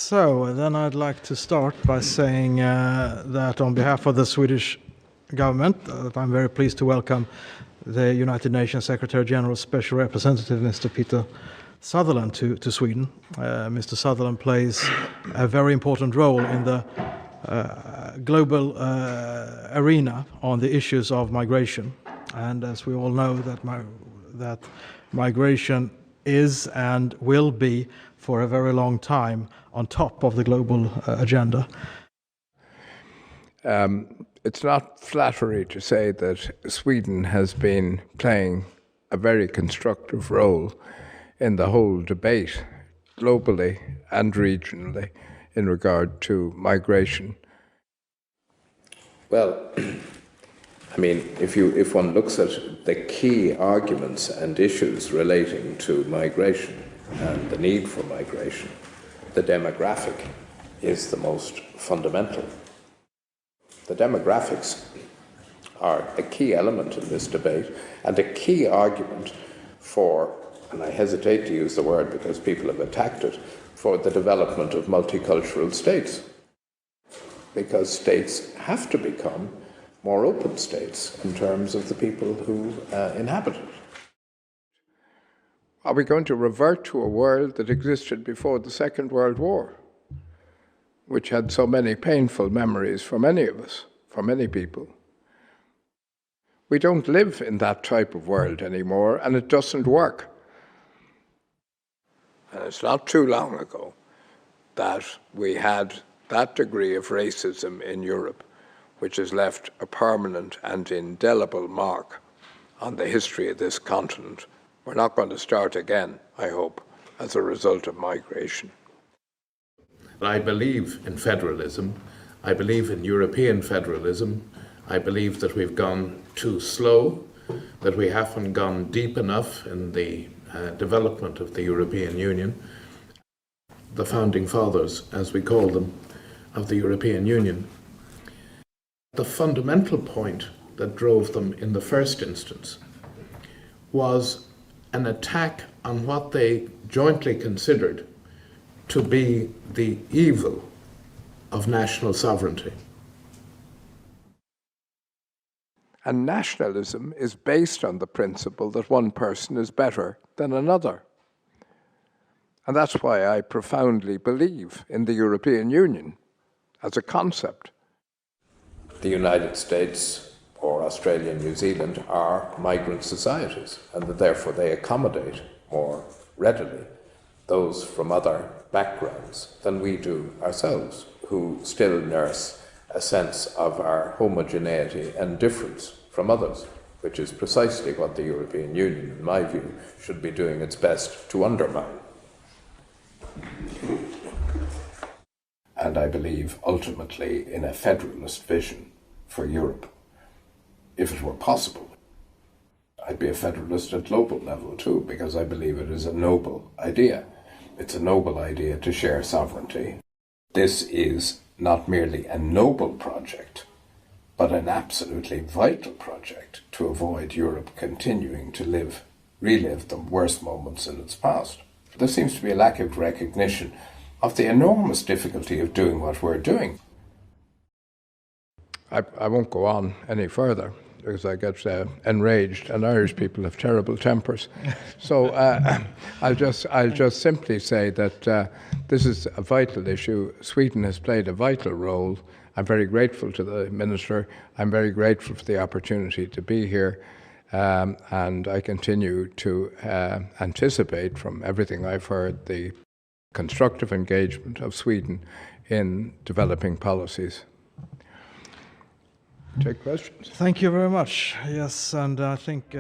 So then I'd like to start by saying that on behalf of the Swedish government, I'm very pleased to welcome the United Nations Secretary General Special Representative Mr. Peter Sutherland to Sweden. Mr. Sutherland plays a very important role in the global arena on the issues of migration. And as we all know, that migration is and will be for a very long time on top of the global agenda. It's not flattery to say that Sweden has been playing a very constructive role in the whole debate, globally and regionally, in regard to migration. Well, I mean, if one looks at the key arguments and issues relating to migration and the need for migration, the demographic is the most fundamental. The demographics are a key element in this debate and a key argument for, and I hesitate to use the word because people have attacked it, for the development of multicultural states. Because states have to become more open states in terms of the people who inhabit it. Are we going to revert to a world that existed before the Second World War, which had so many painful memories for many of us, for many people? We don't live in that type of world anymore, and it doesn't work. And it's not too long ago that we had that degree of racism in Europe, which has left a permanent and indelible mark on the history of this continent. We're not going to start again, I hope, as a result of migration. I believe in federalism. I believe in European federalism. I believe that we've gone too slow, that we haven't gone deep enough in the development of the European Union. The founding fathers, as we call them, of the European Union. The fundamental point that drove them in the first instance was an attack on what they jointly considered to be the evil of national sovereignty. And nationalism is based on the principle that one person is better than another. And that's why I profoundly believe in the European Union as a concept. The United States or Australia and New Zealand are migrant societies, and that therefore they accommodate more readily those from other backgrounds than we do ourselves, who still nurse a sense of our homogeneity and difference from others, which is precisely what the European Union, in my view, should be doing its best to undermine. And I believe ultimately in a federalist vision for Europe. If it were possible, I'd be a federalist at global level too, because I believe it is a noble idea. It's a noble idea to share sovereignty. This is not merely a noble project, but an absolutely vital project to avoid Europe continuing to relive the worst moments in its past. There seems to be a lack of recognition of the enormous difficulty of doing what we're doing. I won't go on any further because I get enraged, and Irish people have terrible tempers. So I'll just simply say that this is a vital issue. Sweden has played a vital role. I'm very grateful to the Minister. I'm very grateful for the opportunity to be here. And I continue to anticipate from everything I've heard the constructive engagement of Sweden in developing policies. Take questions. Thank you very much. Yes, and I think